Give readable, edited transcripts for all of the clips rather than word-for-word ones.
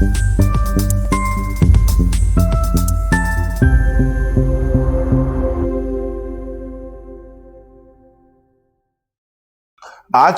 आज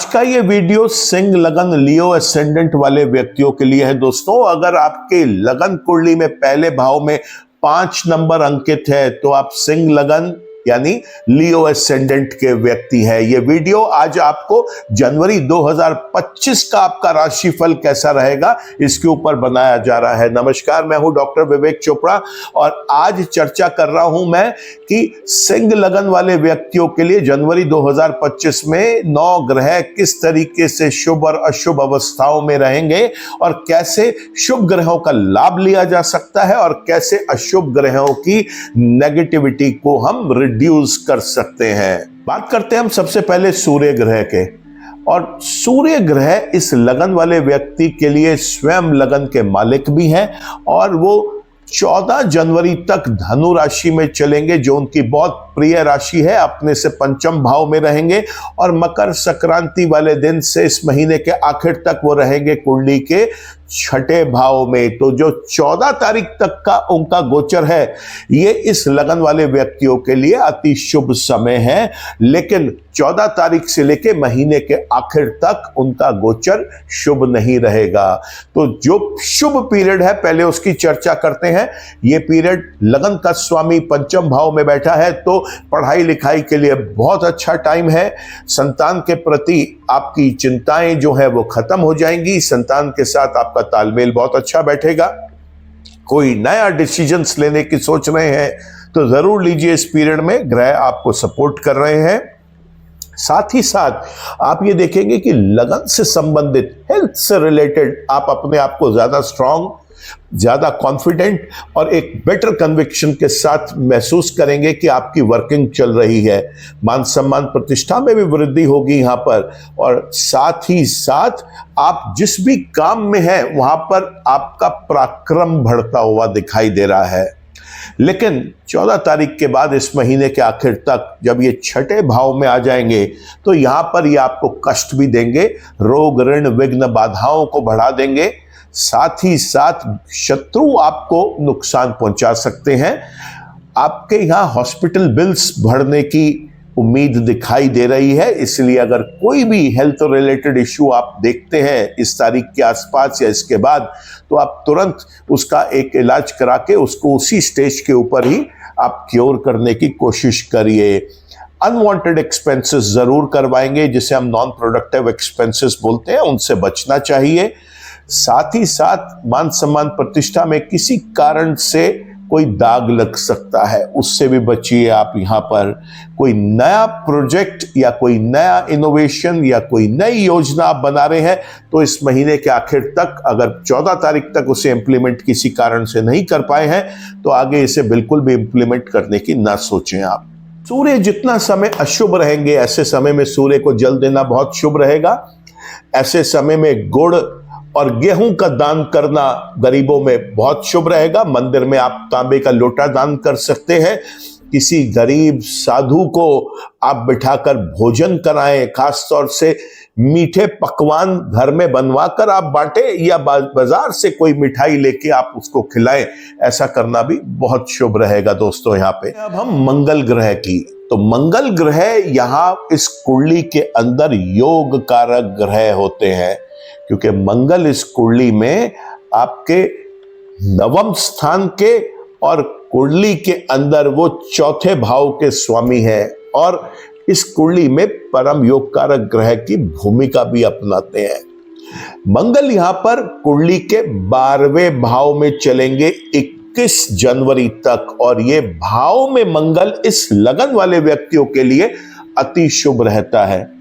का ये वीडियो सिंह लगन लियो असेंडेंट वाले व्यक्तियों के लिए है दोस्तों। अगर आपके लगन कुंडली में पहले भाव में 5 नंबर अंकित है तो आप सिंह लगन यानी लियो असेंडेंट के व्यक्ति है। ये वीडियो आज आपको जनवरी 2025 का आपका राशिफल कैसा रहेगा इसके ऊपर बनाया जा रहा है। नमस्कार, मैं हूं डॉक्टर विवेक चोपड़ा और आज चर्चा कर रहा हूं मैं कि सिंह लगन वाले व्यक्तियों के लिए जनवरी 2025 में 9 ग्रह किस तरीके से शुभ और अशुभ अवस्थाओं में रहेंगे और कैसे शुभ ग्रहों का लाभ लिया जा सकता है और कैसे अशुभ ग्रहों की नेगेटिविटी को हम रिड्यूस कर सकते हैं। बात करते हैं हम सबसे पहले सूर्य ग्रह के। और सूर्य ग्रह इस लगन वाले व्यक्ति के लिए स्वयं लगन के मालिक भी हैं और वो 14 जनवरी तक धनु राशि में चलेंगे जो उनकी बहुत प्रिय राशि है। अपने से पंचम भाव में रहेंगे और मकर संक्रांति वाले दिन से इस महीने के आखिर तक वो रहेंगे कुंडली के 6ठे भाव में। तो जो 14 तारीख तक का उनका गोचर है ये इस लगन वाले व्यक्तियों के लिए अति शुभ समय है, लेकिन 14 तारीख से लेके महीने के आखिर तक उनका गोचर शुभ नहीं रहेगा। तो जो शुभ पीरियड है पहले उसकी चर्चा करते हैं। ये पीरियड लगन का स्वामी पंचम भाव में बैठा है तो पढ़ाई लिखाई के लिए बहुत अच्छा टाइम है। संतान के प्रति आपकी चिंताएं जो है वो खत्म हो जाएंगी। संतान के साथ आपका तालमेल बहुत अच्छा बैठेगा। कोई नया डिसीजंस लेने की सोच रहे हैं तो जरूर लीजिए। इस पीरियड में ग्रह आपको सपोर्ट कर रहे हैं। साथ ही साथ आप ये देखेंगे कि लगन से संबंधित हेल्थ से रिलेटेड आप अपने आप को ज्यादा स्ट्रांग, ज्यादा कॉन्फिडेंट और एक बेटर कन्विक्शन के साथ महसूस करेंगे कि आपकी वर्किंग चल रही है। मान सम्मान प्रतिष्ठा में भी वृद्धि होगी यहाँ पर और साथ ही साथ आप जिस भी काम में हैं वहां पर आपका पराक्रम बढ़ता हुआ दिखाई दे रहा है। लेकिन 14 तारीख के बाद इस महीने के आखिर तक जब ये 6ठे भाव में आ जाएंगे तो यहां पर ये आपको कष्ट भी देंगे, रोग ऋण विघ्न बाधाओं को बढ़ा देंगे। साथ ही साथ शत्रु आपको नुकसान पहुंचा सकते हैं। आपके यहां हॉस्पिटल बिल्स बढ़ने की उम्मीद दिखाई दे रही है। इसलिए अगर कोई भी हेल्थ रिलेटेड इश्यू आप देखते हैं इस तारीख के आसपास या इसके बाद तो आप तुरंत उसका एक इलाज करा के उसको उसी स्टेज के ऊपर ही आप क्योर करने की कोशिश करिए। अनवांटेड एक्सपेंसेस जरूर करवाएंगे जिसे हम नॉन प्रोडक्टिव एक्सपेंसेस बोलते हैं, उनसे बचना चाहिए। साथ ही साथ मान सम्मान प्रतिष्ठा में किसी कारण से कोई दाग लग सकता है, उससे भी बचिए आप। यहाँ पर कोई नया प्रोजेक्ट या कोई नया इनोवेशन या कोई नई योजना आप बना रहे हैं तो इस महीने के आखिर तक अगर 14 तारीख तक उसे इंप्लीमेंट किसी कारण से नहीं कर पाए हैं तो आगे इसे बिल्कुल भी इंप्लीमेंट करने की ना सोचें आप। सूर्य जितना समय अशुभ रहेंगे ऐसे समय में सूर्य को जल देना बहुत शुभ रहेगा। ऐसे समय में गुड़ और गेहूं का दान करना गरीबों में बहुत शुभ रहेगा। मंदिर में आप तांबे का लोटा दान कर सकते हैं। किसी गरीब साधु को आप बिठाकर भोजन कराएं, खास तौर से मीठे पकवान घर में बनवा कर आप बांटें या बाजार से कोई मिठाई लेके आप उसको खिलाएं। ऐसा करना भी बहुत शुभ रहेगा दोस्तों। यहाँ पे अब हम मंगल ग्रह की, तो मंगल ग्रह यहाँ इस कुंडली के अंदर योग कारक ग्रह होते हैं क्योंकि मंगल इस कुंडली में आपके 9वें स्थान के और कुंडली के अंदर वो 4थे भाव के स्वामी हैं और इस कुंडली में परम योग कारक ग्रह की भूमिका भी अपनाते हैं। मंगल यहां पर कुंडली के 12वें भाव में चलेंगे 21 जनवरी तक और ये भाव में मंगल इस लगन वाले व्यक्तियों के लिए अति शुभ रहता है।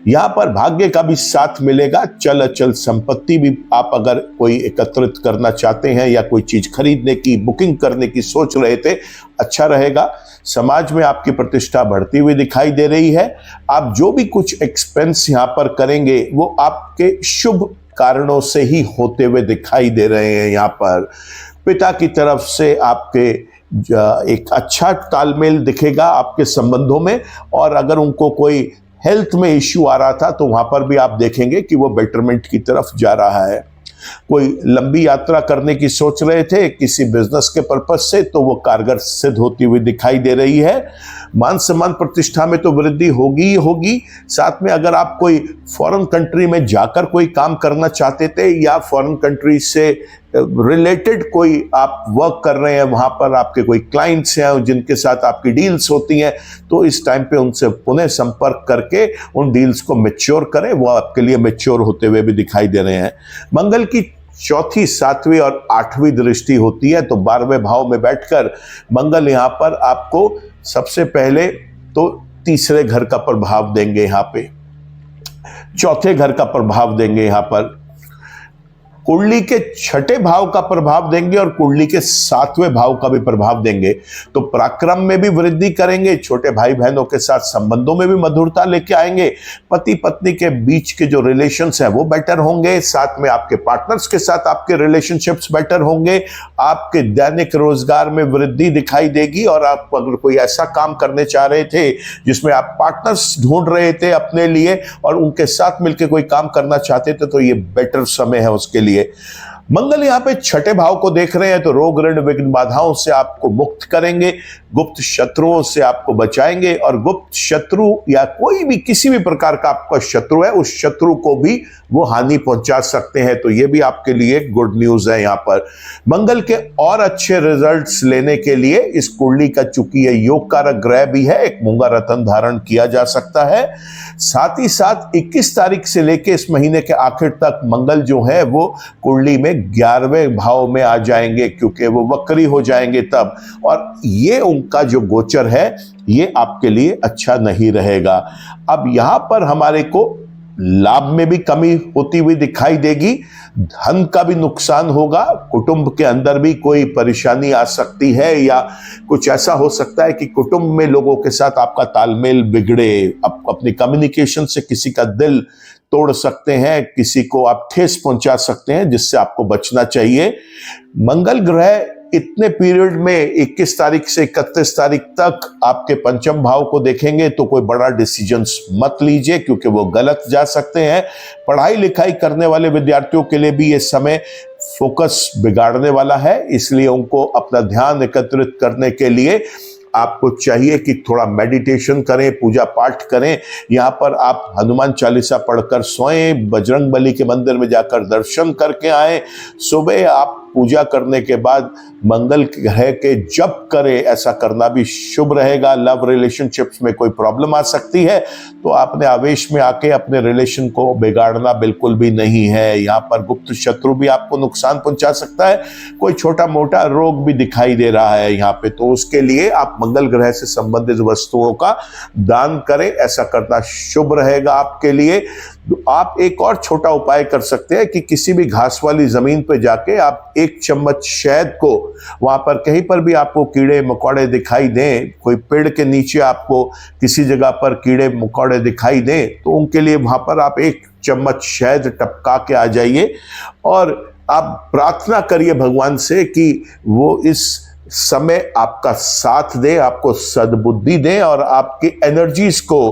यहां पर भाग्य का भी साथ मिलेगा। चल अचल संपत्ति भी आप अगर कोई एकत्रित करना चाहते हैं या कोई चीज खरीदने की बुकिंग करने की सोच रहे थे, अच्छा रहेगा। समाज में आपकी प्रतिष्ठा बढ़ती हुई दिखाई दे रही है। आप जो भी कुछ एक्सपेंस यहां पर करेंगे वो आपके शुभ कारणों से ही होते हुए दिखाई दे रहे हैं। यहाँ पर पिता की तरफ से आपके एक अच्छा तालमेल दिखेगा आपके संबंधों में और अगर उनको कोई हेल्थ में इश्यू आ रहा था तो वहां पर भी आप देखेंगे कि वो बेटरमेंट की तरफ जा रहा है। कोई लंबी यात्रा करने की सोच रहे थे किसी बिजनेस के पर्पज से, तो वो कारगर सिद्ध होती हुई दिखाई दे रही है। मान सम्मान प्रतिष्ठा में तो वृद्धि होगी ही होगी। साथ में अगर आप कोई फॉरेन कंट्री में जाकर कोई काम करना चाहते थे या फॉरेन कंट्री से रिलेटेड कोई आप वर्क कर रहे हैं, वहां पर आपके कोई क्लाइंट्स हैं जिनके साथ आपकी डील्स होती हैं, तो इस टाइम पे उनसे पुनः संपर्क करके उन डील्स को मैच्योर करें। वो आपके लिए मैच्योर होते हुए भी दिखाई दे रहे हैं। मंगल की चौथी, सातवीं और आठवीं दृष्टि होती है, तो 12वें भाव में बैठकर मंगल यहां पर आपको सबसे पहले तो तीसरे घर का प्रभाव देंगे, यहां पे चौथे घर का प्रभाव देंगे, यहां पर कुंडली के छठे भाव का प्रभाव देंगे और कुंडली के 7वें भाव का भी प्रभाव देंगे। तो पराक्रम में भी वृद्धि करेंगे, छोटे भाई बहनों के साथ संबंधों में भी मधुरता लेके आएंगे, पति पत्नी के बीच के जो रिलेशंस हैं वो बेटर होंगे, साथ में आपके पार्टनर्स के साथ आपके रिलेशनशिप्स बेटर होंगे, आपके दैनिक रोजगार में वृद्धि दिखाई देगी। और आप अगर कोई ऐसा काम करने चाह रहे थे जिसमें आप पार्टनर्स ढूंढ रहे थे अपने लिए और उनके साथ मिलकर कोई काम करना चाहते थे, तो ये बेटर समय है उसके लिए। मंगल यहां पे छठे भाव को देख रहे हैं, तो रोग ऋण विघ्न बाधाओं से आपको मुक्त करेंगे, गुप्त शत्रुओं से आपको बचाएंगे, और गुप्त शत्रु या कोई भी किसी भी प्रकार का आपका शत्रु है, उस शत्रु को भी वो हानि पहुंचा सकते हैं। तो ये भी आपके लिए गुड न्यूज है। यहां पर मंगल के और अच्छे रिजल्ट्स लेने के लिए इस कुंडली का, चूंकि ये योग कारक ग्रह भी है, एक मूंगा रत्न धारण किया जा सकता है। साथ ही साथ 21 तारीख से लेके इस महीने के आखिर तक मंगल जो है वो कुंडली में 11वें भाव में आ जाएंगे, क्योंकि वो वक्री हो जाएंगे तब, और ये उनका जो गोचर है ये आपके लिए अच्छा नहीं रहेगा। अब यहां पर हमारे को लाभ में भी कमी होती हुई दिखाई देगी, धन का भी नुकसान होगा, कुटुंब के अंदर भी कोई परेशानी आ सकती है, या कुछ ऐसा हो सकता है कि कुटुंब में लोगों के साथ आपका तालमेल बिगड़े, आप अपनी कम्युनिकेशन से किसी का दिल तोड़ सकते हैं, किसी को आप ठेस पहुंचा सकते हैं, जिससे आपको बचना चाहिए। मंगल ग्रह इतने पीरियड में 21 तारीख से 31 तारीख तक आपके पंचम भाव को देखेंगे, तो कोई बड़ा डिसीजंस मत लीजिए, क्योंकि वो गलत जा सकते हैं। पढ़ाई लिखाई करने वाले विद्यार्थियों के लिए भी ये समय फोकस बिगाड़ने वाला है, इसलिए उनको अपना ध्यान एकत्रित करने के लिए आपको चाहिए कि थोड़ा मेडिटेशन करें, पूजा पाठ करें। यहाँ पर आप हनुमान चालीसा पढ़कर सोएं, बजरंग बली के मंदिर में जाकर दर्शन करके आएं। सुबह आप पूजा करने के बाद मंगल ग्रह के जप करें, ऐसा करना भी शुभ रहेगा। लव रिलेशनशिप्स में कोई प्रॉब्लम आ सकती है, तो आपने आवेश में आके अपने रिलेशन को बिगाड़ना बिल्कुल भी नहीं है। यहाँ पर गुप्त शत्रु भी आपको नुकसान पहुंचा सकता है, कोई छोटा मोटा रोग भी दिखाई दे रहा है यहाँ पे, तो उसके लिए आप मंगल ग्रह से संबंधित वस्तुओं का दान करें, ऐसा करना शुभ रहेगा आपके लिए। आप एक और छोटा उपाय कर सकते हैं कि किसी भी घास वाली जमीन पर जाके आप 1 चम्मच शहद को, वहां पर कहीं पर भी आपको कीड़े मकोड़े दिखाई दें, कोई पेड़ के नीचे आपको किसी जगह पर कीड़े मकोड़े दिखाई दें, तो उनके लिए वहां पर आप 1 चम्मच शहद टपका के आ जाइए और आप प्रार्थना करिए भगवान से कि वो इस समय आपका साथ दे, आपको सद्बुद्धि दें और आपकी एनर्जीज को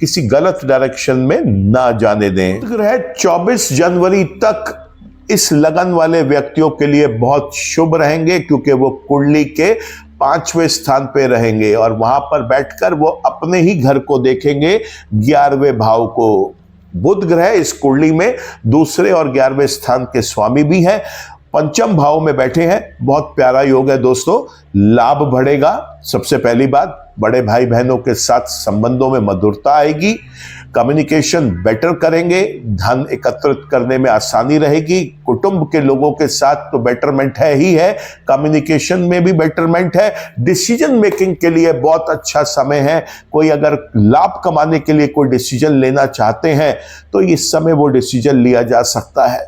किसी गलत डायरेक्शन में ना जाने दें। ग्रह 24 जनवरी तक इस लगन वाले व्यक्तियों के लिए बहुत शुभ रहेंगे, क्योंकि वो कुंडली के 5वें स्थान पे रहेंगे और वहां पर बैठकर वो अपने ही घर को देखेंगे, 11वें भाव को। बुध ग्रह इस कुंडली में दूसरे और 11वें स्थान के स्वामी भी हैं, पंचम भाव में बैठे हैं। बहुत प्यारा योग है दोस्तों, लाभ बढ़ेगा। सबसे पहली बात, बड़े भाई बहनों के साथ संबंधों में मधुरता आएगी, कम्युनिकेशन बेटर करेंगे, धन एकत्रित करने में आसानी रहेगी, कुटुंब के लोगों के साथ तो बेटरमेंट है ही है, कम्युनिकेशन में भी बेटरमेंट है। डिसीजन मेकिंग के लिए बहुत अच्छा समय है। कोई अगर लाभ कमाने के लिए कोई डिसीजन लेना चाहते हैं तो इस समय वो डिसीजन लिया जा सकता है।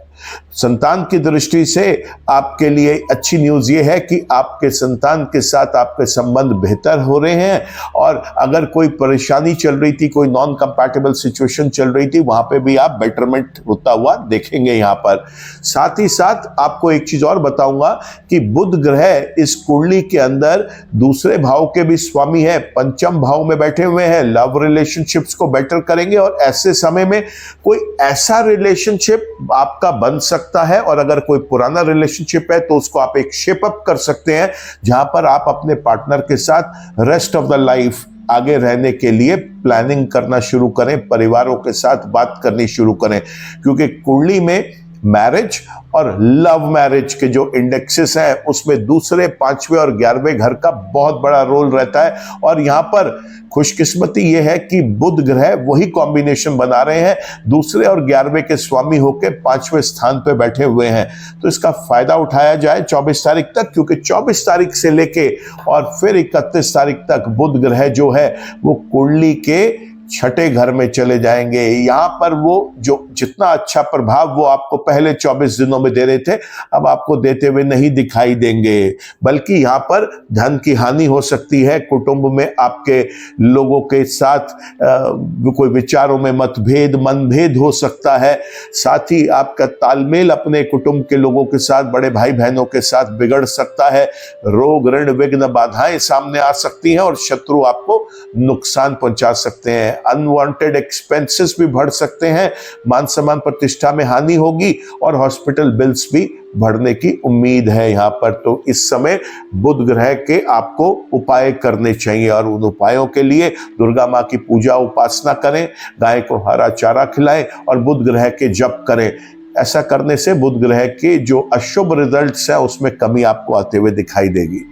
संतान की दृष्टि से आपके लिए अच्छी न्यूज ये है कि आपके संतान के साथ आपके संबंध बेहतर हो रहे हैं, और अगर कोई परेशानी चल रही थी, कोई नॉन कंपैटिबल सिचुएशन चल रही थी, वहां पे भी आप बेटरमेंट होता हुआ देखेंगे यहाँ पर। साथ ही साथ आपको एक चीज और बताऊंगा कि बुध ग्रह इस कुंडली के अंदर दूसरे भाव के भी स्वामी है, पंचम भाव में बैठे हुए हैं, लव रिलेशनशिप्स को बेटर करेंगे। और ऐसे समय में कोई ऐसा रिलेशनशिप आपका बन सकता है, और अगर कोई पुराना रिलेशनशिप है तो उसको आप एक शेप अप कर सकते हैं, जहां पर आप अपने पार्टनर के साथ रेस्ट ऑफ द लाइफ आगे रहने के लिए प्लानिंग करना शुरू करें, परिवारों के साथ बात करनी शुरू करें। क्योंकि कुंडली में मैरिज और लव मैरिज के जो इंडेक्सेस हैं उसमें दूसरे, 5वें और 11वें घर का बहुत बड़ा रोल रहता है। और यहां पर खुशकिस्मती यह है कि बुध ग्रह वही कॉम्बिनेशन बना रहे हैं, दूसरे और 11वें के स्वामी होकर 5वें स्थान पे बैठे हुए हैं। तो इसका फायदा उठाया जाए 24 तारीख तक, क्योंकि 24 तारीख से लेके और फिर 31 तारीख तक बुध ग्रह जो है वो कुंडली के 6ठे घर में चले जाएंगे। यहां पर वो जो जितना अच्छा प्रभाव वो आपको पहले 24 दिनों में दे रहे थे, अब आपको देते हुए नहीं दिखाई देंगे, बल्कि यहां पर धन की हानि हो सकती है। कुटुंब में आपके लोगों के साथ कोई विचारों में मतभेद, मनभेद हो सकता है। साथ ही आपका तालमेल अपने कुटुंब के लोगों के साथ, बड़े भाई बहनों के साथ बिगड़ सकता है। रोग, ऋण, विघ्न, बाधाएं सामने आ सकती हैं और शत्रु आपको नुकसान पहुंचा सकते हैं। अनवांटेड एक्सपेंसेस भी बढ़ सकते हैं, मान सम्मान प्रतिष्ठा में हानि होगी और हॉस्पिटल बिल्स भी बढ़ने की उम्मीद है यहां पर। तो इस समय बुध ग्रह के आपको उपाय करने चाहिए, और उन उपायों के लिए दुर्गा माँ की पूजा उपासना करें, गाय को हरा चारा खिलाएं और बुध ग्रह के जप करें। ऐसा करने से बुध ग्रह के जो अशुभ रिजल्ट्स हैं उसमें कमी आपको आते हुए दिखाई देगी।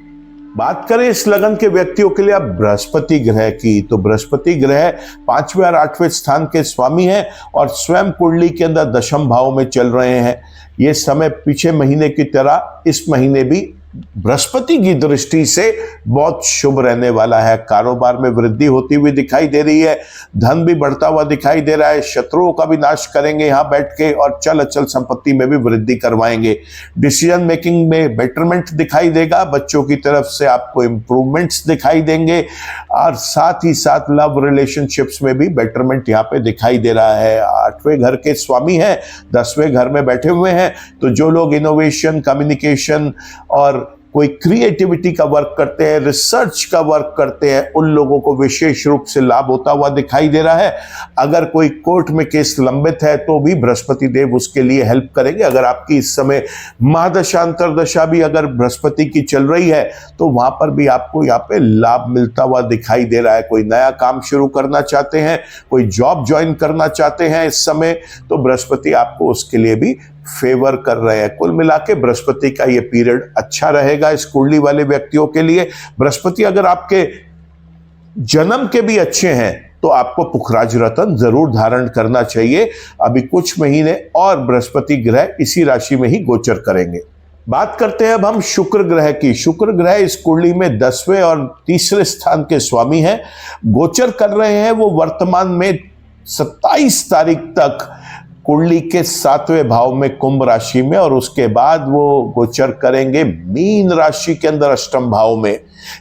बात करें इस लगन के व्यक्तियों के लिए अब बृहस्पति ग्रह की, तो बृहस्पति ग्रह 5वें और 8वें स्थान के स्वामी हैं और स्वयं कुंडली के अंदर दशम भाव में चल रहे हैं। ये समय पीछे महीने की तरह इस महीने भी बृहस्पति की दृष्टि से बहुत शुभ रहने वाला है। कारोबार में वृद्धि होती हुई दिखाई दे रही है, धन भी बढ़ता हुआ दिखाई दे रहा है, शत्रुओं का भी नाश करेंगे यहाँ बैठ के और चल अचल संपत्ति में भी वृद्धि करवाएंगे। डिसीजन मेकिंग में बेटरमेंट दिखाई देगा, बच्चों की तरफ से आपको इंप्रूवमेंट्स दिखाई देंगे और साथ ही साथ लव रिलेशनशिप्स में भी बेटरमेंट यहाँ पे दिखाई दे रहा है। 8वें घर के स्वामी हैं, 10वें घर में बैठे हुए हैं, तो जो लोग इनोवेशन, कम्युनिकेशन और कोई क्रिएटिविटी का वर्क करते हैं, रिसर्च का वर्क करते हैं, उन लोगों को विशेष रूप से लाभ होता हुआ दिखाई दे रहा है। अगर कोई कोर्ट में केस लंबित है तो भी बृहस्पति देव उसके लिए हेल्प करेंगे। अगर आपकी इस समय महादशा अंतरदशा भी अगर बृहस्पति की चल रही है तो वहां पर भी आपको यहाँ पे लाभ मिलता हुआ दिखाई दे रहा है। कोई नया काम शुरू करना चाहते हैं, कोई जॉब ज्वाइन करना चाहते हैं इस समय, तो बृहस्पति आपको उसके लिए भी फेवर कर रहे हैं। कुल मिला के बृहस्पति का ये पीरियड अच्छा रहेगा इस कुंडली वाले व्यक्तियों के लिए। बृहस्पति अगर आपके जन्म के भी अच्छे हैं तो आपको पुखराज रत्न जरूर धारण करना चाहिए। अभी कुछ महीने और बृहस्पति ग्रह इसी राशि में ही गोचर करेंगे। बात करते हैं अब हम शुक्र ग्रह की। शुक्र ग्रह इस कुंडली में 10वें और 3रे स्थान के स्वामी हैं, गोचर कर रहे हैं। वो वर्तमान में 27 तारीख तक कुंडली के 7वें भाव में कुंभ राशि में, और उसके बाद वो गोचर करेंगे मीन राशि के अंदर अष्टम भाव में।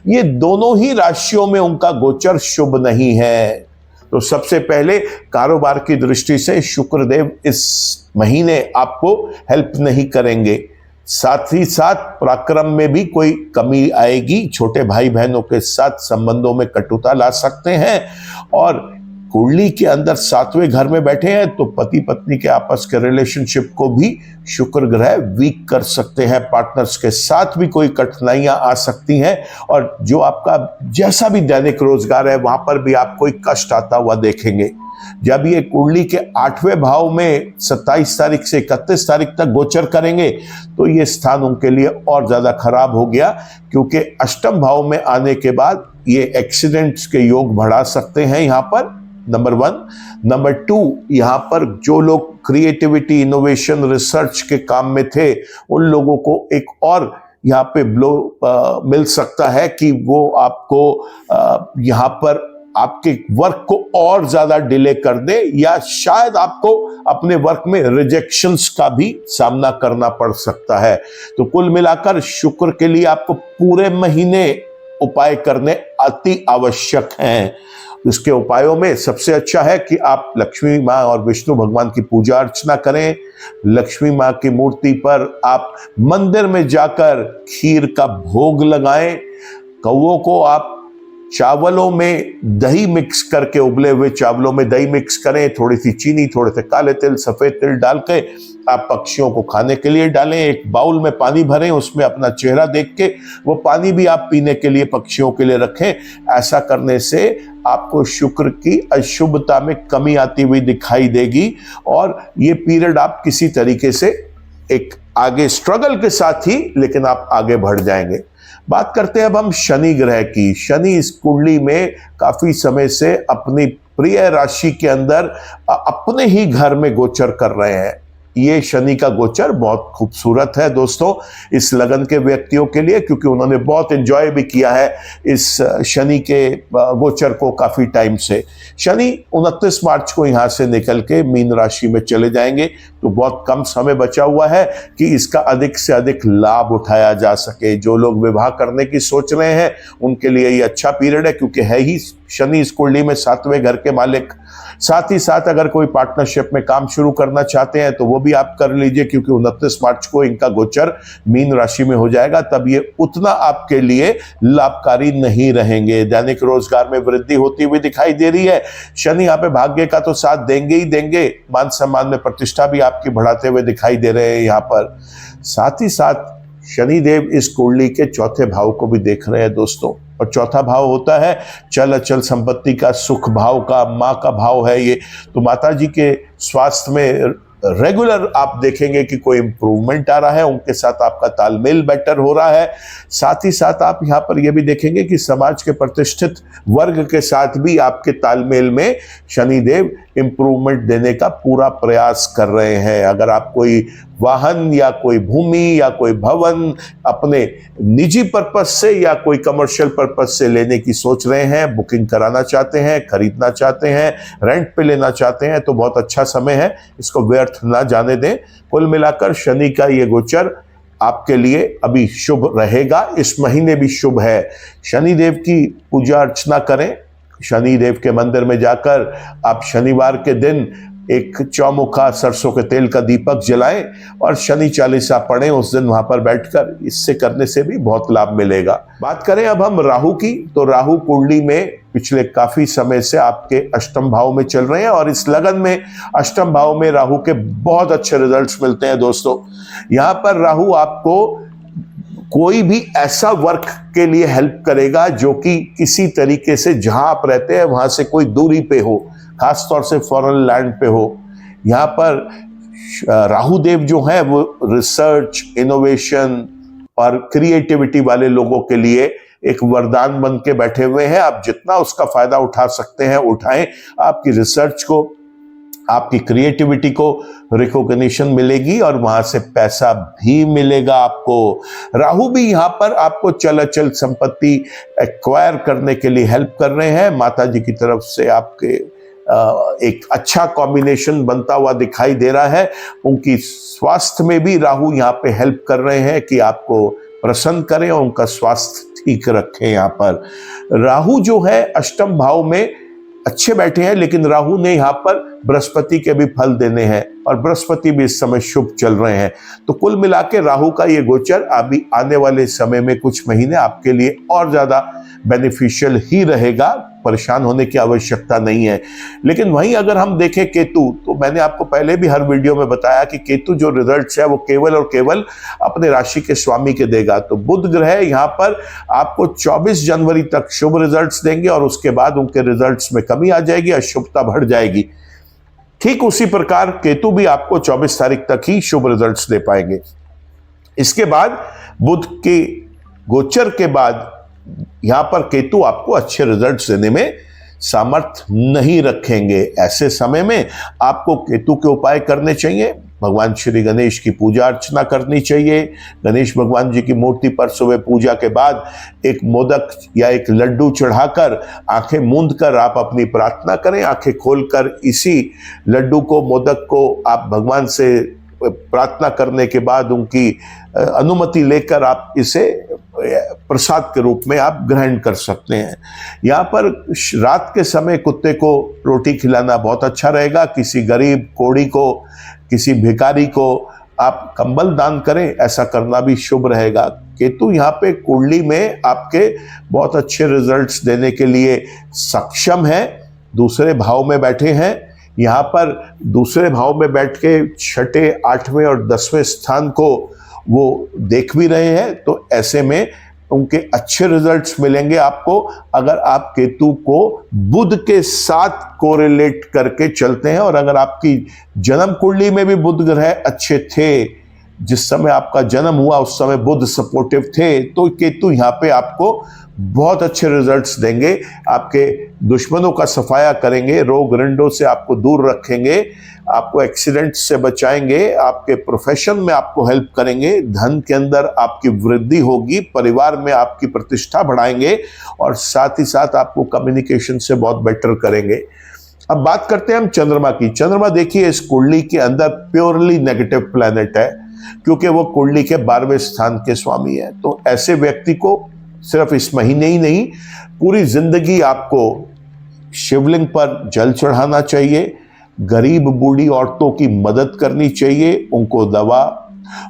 ये दोनों ही राशियों में उनका गोचर शुभ नहीं है। तो सबसे पहले कारोबार की दृष्टि से शुक्रदेव इस महीने आपको हेल्प नहीं करेंगे। साथ ही साथ पराक्रम में भी कोई कमी आएगी, छोटे भाई बहनों के साथ संबंधों में कटुता ला सकते हैं। और कुंडली के अंदर 7वें घर में बैठे हैं तो पति पत्नी के आपस के रिलेशनशिप को भी शुक्र ग्रह वीक कर सकते हैं। पार्टनर्स के साथ भी कोई कठिनाइयां आ सकती हैं, और जो आपका जैसा भी दैनिक रोजगार है वहां पर भी आप कोई कष्ट आता हुआ देखेंगे। जब ये कुंडली के 8वें भाव में 27 तारीख से 31 तारीख तक गोचर करेंगे तो ये स्थान उनके लिए और ज्यादा खराब हो गया, क्योंकि अष्टम भाव में आने के बाद ये एक्सीडेंट्स के योग बढ़ा सकते हैं यहाँ पर, नंबर 1। नंबर 2, यहाँ पर जो लोग क्रिएटिविटी, इनोवेशन, रिसर्च के काम में थे उन लोगों को एक और यहाँ पे ब्लो मिल सकता है कि वो आपको यहाँ पर आपके वर्क को और ज्यादा डिले कर दे, या शायद आपको अपने वर्क में रिजेक्शंस का भी सामना करना पड़ सकता है। तो कुल मिलाकर शुक्र के लिए आपको पूरे महीने उपाय करने अति आवश्यक हैं। इसके उपायों में सबसे अच्छा है कि आप लक्ष्मी माँ और विष्णु भगवान की पूजा अर्चना करें। लक्ष्मी माँ की मूर्ति पर आप मंदिर में जाकर खीर का भोग लगाएं। कौवों को आप चावलों में दही मिक्स करके, उबले हुए चावलों में दही मिक्स करें, थोड़ी सी चीनी, थोड़े से काले तिल, सफेद तिल डाल के आप पक्षियों को खाने के लिए डालें। एक बाउल में पानी भरें, उसमें अपना चेहरा देख के वो पानी भी आप पीने के लिए पक्षियों के लिए रखें। ऐसा करने से आपको शुक्र की अशुभता में कमी आती हुई दिखाई देगी और ये पीरियड आप किसी तरीके से एक आगे स्ट्रगल के साथ ही, लेकिन आप आगे बढ़ जाएंगे। बात करते हैं अब हम शनि ग्रह की। शनि इस कुंडली में काफी समय से अपनी प्रिय राशि के अंदर अपने ही घर में गोचर कर रहे हैं। ये शनि का गोचर बहुत खूबसूरत है दोस्तों इस लगन के व्यक्तियों के लिए, क्योंकि उन्होंने बहुत एंजॉय भी किया है इस शनि के गोचर को काफी टाइम से। शनि 29 मार्च को यहां से निकल के मीन राशि में चले जाएंगे, तो बहुत कम समय बचा हुआ है कि इसका अधिक से अधिक लाभ उठाया जा सके। जो लोग विवाह करने की सोच रहे हैं उनके लिए ये अच्छा पीरियड है, क्योंकि है ही शनि इस कुंडली में 7वें घर के मालिक। साथ ही साथ अगर कोई पार्टनरशिप में काम शुरू करना चाहते हैं तो वो भी आप कर लीजिए, क्योंकि 29 मार्च को इनका गोचर मीन राशि में हो जाएगा। तब ये उतना आपके लिए लाभकारी नहीं रहेंगे। दैनिक रोजगार में वृद्धि होती हुई दिखाई दे रही है। शनि यहाँ पे भाग्य का तो साथ देंगे ही देंगे, मान सम्मान में प्रतिष्ठा भी आपकी बढ़ाते हुए दिखाई दे रहे हैं यहाँ पर। साथ ही साथ शनिदेव इस कुंडली के चौथे भाव को भी देख रहे हैं दोस्तों, और चौथा भाव होता है चल अचल संपत्ति का, सुख भाव का, माँ का भाव है ये। तो माता जी के स्वास्थ्य में रेगुलर आप देखेंगे कि कोई इंप्रूवमेंट आ रहा है, उनके साथ आपका तालमेल बेटर हो रहा है। साथ ही साथ आप यहाँ पर यह भी देखेंगे कि समाज के प्रतिष्ठित वर्ग के साथ भी आपके तालमेल में शनिदेव इंप्रूवमेंट देने का पूरा प्रयास कर रहे हैं। अगर आप कोई वाहन या कोई भूमि या कोई भवन अपने निजी पर्पस से या कोई कमर्शियल पर्पस से लेने की सोच रहे हैं, बुकिंग कराना चाहते हैं, खरीदना चाहते हैं, रेंट पे लेना चाहते हैं, तो बहुत अच्छा समय है, इसको व्यर्थ ना जाने दें। कुल मिलाकर शनि का ये गोचर आपके लिए अभी शुभ रहेगा, इस महीने भी शुभ है। शनिदेव की पूजा अर्चना करें। शनिदेव के मंदिर में जाकर आप शनिवार के दिन एक चौमुखा सरसों के तेल का दीपक जलाएं और शनि चालीसा पढ़ें उस दिन वहां पर बैठकर। इससे करने से भी बहुत लाभ मिलेगा। बात करें अब हम राहु की, तो राहु कुंडली में पिछले काफी समय से आपके अष्टम भाव में चल रहे हैं और इस लगन में अष्टम भाव में राहु के बहुत अच्छे रिजल्ट्स मिलते हैं दोस्तों। यहां पर राहु आपको कोई भी ऐसा वर्क के लिए हेल्प करेगा जो कि किसी तरीके से जहां आप रहते हैं वहां से कोई दूरी पे हो, खासतौर से फॉरेन लैंड पे हो। यहाँ पर राहु देव जो है वो रिसर्च, इनोवेशन और क्रिएटिविटी वाले लोगों के लिए एक वरदान बन के बैठे हुए हैं। आप जितना उसका फायदा उठा सकते हैं उठाएं। आपकी रिसर्च को, आपकी क्रिएटिविटी को रिकॉग्निशन मिलेगी और वहां से पैसा भी मिलेगा आपको। राहु भी यहाँ पर आपको चल अचल संपत्ति एक्वायर करने के लिए हेल्प कर रहे हैं। माता जी की तरफ से आपके एक अच्छा कॉम्बिनेशन बनता हुआ दिखाई दे रहा है। उनकी स्वास्थ्य में भी राहु यहाँ पे हेल्प कर रहे हैं कि आपको प्रसन्न करें और उनका स्वास्थ्य ठीक रखें। यहाँ पर राहु जो है अष्टम भाव में अच्छे बैठे हैं, लेकिन राहु ने यहाँ पर बृहस्पति के भी फल देने हैं और बृहस्पति भी इस समय शुभ चल रहे हैं। तो कुल मिला के राहु का ये गोचर अभी आने वाले समय में कुछ महीने आपके लिए और ज्यादा बेनिफिशियल ही रहेगा। परेशान होने की आवश्यकता नहीं है। लेकिन वहीं अगर हम देखें केतु, तो मैंने आपको पहले भी हर वीडियो में बताया कि केतु जो रिजल्ट्स है वो केवल और केवल अपने राशि के स्वामी के देगा। तो बुध ग्रह यहाँ पर आपको 24 जनवरी तक शुभ रिजल्ट्स देंगे और उसके बाद उनके रिजल्ट्स में कमी आ जाएगी, अशुभता बढ़ जाएगी। ठीक उसी प्रकार केतु भी आपको 24 तारीख तक ही शुभ रिजल्ट्स दे पाएंगे। इसके बाद बुध के गोचर के बाद यहां पर केतु आपको अच्छे रिजल्ट्स देने में सामर्थ नहीं रखेंगे। ऐसे समय में आपको केतु के उपाय करने चाहिए। भगवान श्री गणेश की पूजा अर्चना करनी चाहिए। गणेश भगवान जी की मूर्ति पर सुबह पूजा के बाद एक मोदक या एक लड्डू चढ़ाकर आंखें मूंद कर आप अपनी प्रार्थना करें। आंखें खोलकर इसी लड्डू को, मोदक को आप भगवान से प्रार्थना करने के बाद उनकी अनुमति लेकर आप इसे प्रसाद के रूप में आप ग्रहण कर सकते हैं। यहाँ पर रात के समय कुत्ते को रोटी खिलाना बहुत अच्छा रहेगा। किसी गरीब कोढ़ी को, किसी भिखारी को आप कंबल दान करें, ऐसा करना भी शुभ रहेगा। केतु यहाँ पे कुंडली में आपके बहुत अच्छे रिजल्ट्स देने के लिए सक्षम है। दूसरे भाव में बैठे हैं, यहाँ पर दूसरे भाव में बैठ के छठे, आठवें और 10वें स्थान को वो देख भी रहे हैं। तो ऐसे में उनके अच्छे रिजल्ट्स मिलेंगे आपको अगर आप केतु को बुध के साथ कोरिलेट करके चलते हैं। और अगर आपकी जन्म कुंडली में भी बुध ग्रह अच्छे थे, जिस समय आपका जन्म हुआ उस समय बुध सपोर्टिव थे, तो केतु यहाँ पे आपको बहुत अच्छे रिजल्ट्स देंगे। आपके दुश्मनों का सफाया करेंगे, रोग रिंडों से आपको दूर रखेंगे, आपको एक्सीडेंट से बचाएंगे, आपके प्रोफेशन में आपको हेल्प करेंगे, धन के अंदर आपकी वृद्धि होगी, परिवार में आपकी प्रतिष्ठा बढ़ाएंगे और साथ ही साथ आपको कम्युनिकेशन से बहुत बेटर करेंगे। अब बात करते हैं हम चंद्रमा की। चंद्रमा देखिए इस कुंडली के अंदर प्योरली नेगेटिव प्लैनेट है, क्योंकि वो कुंडली के 12वें स्थान के स्वामी है। तो ऐसे व्यक्ति को सिर्फ इस महीने ही नहीं, पूरी जिंदगी आपको शिवलिंग पर जल चढ़ाना चाहिए, गरीब बूढ़ी औरतों की मदद करनी चाहिए, उनको दवा,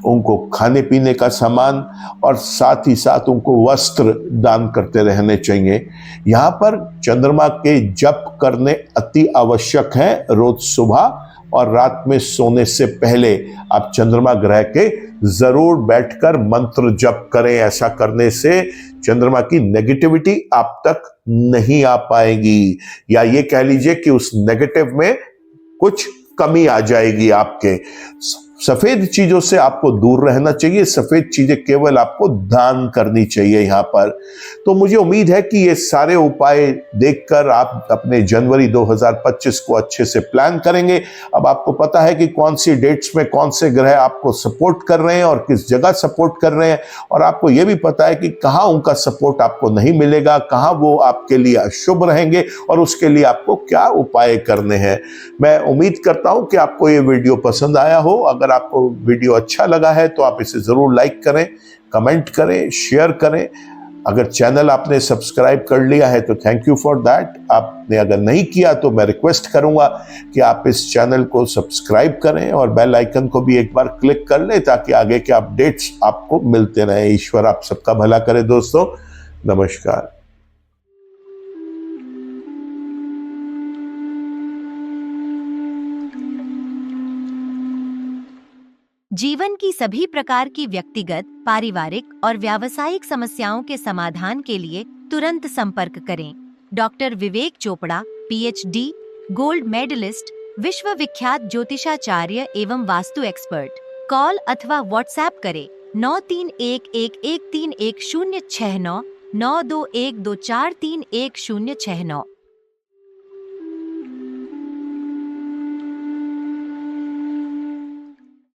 उनको खाने पीने का सामान और साथ ही साथ उनको वस्त्र दान करते रहने चाहिए। यहाँ पर चंद्रमा के जप करने अति आवश्यक है। रोज सुबह और रात में सोने से पहले आप चंद्रमा ग्रह के जरूर बैठकर मंत्र जप करें। ऐसा करने से चंद्रमा की नेगेटिविटी आप तक नहीं आ पाएगी, या ये कह लीजिए कि उस नेगेटिव में कुछ कमी आ जाएगी। आपके सफेद चीजों से आपको दूर रहना चाहिए, सफेद चीजें केवल आपको दान करनी चाहिए यहाँ पर। तो मुझे उम्मीद है कि ये सारे उपाय देखकर आप अपने जनवरी 2025 को अच्छे से प्लान करेंगे। अब आपको पता है कि कौन सी डेट्स में कौन से ग्रह आपको सपोर्ट कर रहे हैं और किस जगह सपोर्ट कर रहे हैं, और आपको ये भी पता है कि कहाँ उनका सपोर्ट आपको नहीं मिलेगा, कहाँ वो आपके लिए अशुभ रहेंगे और उसके लिए आपको क्या उपाय करने हैं। मैं उम्मीद करता हूं कि आपको ये वीडियो पसंद आया हो। अगर आपको वीडियो अच्छा लगा है तो आप इसे जरूर लाइक करें, कमेंट करें, शेयर करें। अगर चैनल आपने सब्सक्राइब कर लिया है तो थैंक यू फॉर दैट। आपने अगर नहीं किया तो मैं रिक्वेस्ट करूंगा कि आप इस चैनल को सब्सक्राइब करें और बेल आइकन को भी एक बार क्लिक कर लें ताकि आगे के अपडेट्स आपको मिलते रहें। ईश्वर आप सबका भला करे दोस्तों। नमस्कार। जीवन की सभी प्रकार की व्यक्तिगत, पारिवारिक और व्यावसायिक समस्याओं के समाधान के लिए तुरंत संपर्क करें। डॉक्टर विवेक चोपड़ा, PhD, गोल्ड मेडलिस्ट, विश्व विख्यात ज्योतिषाचार्य एवं वास्तु एक्सपर्ट। कॉल अथवा व्हाट्सएप करें 9311131069 9212431069।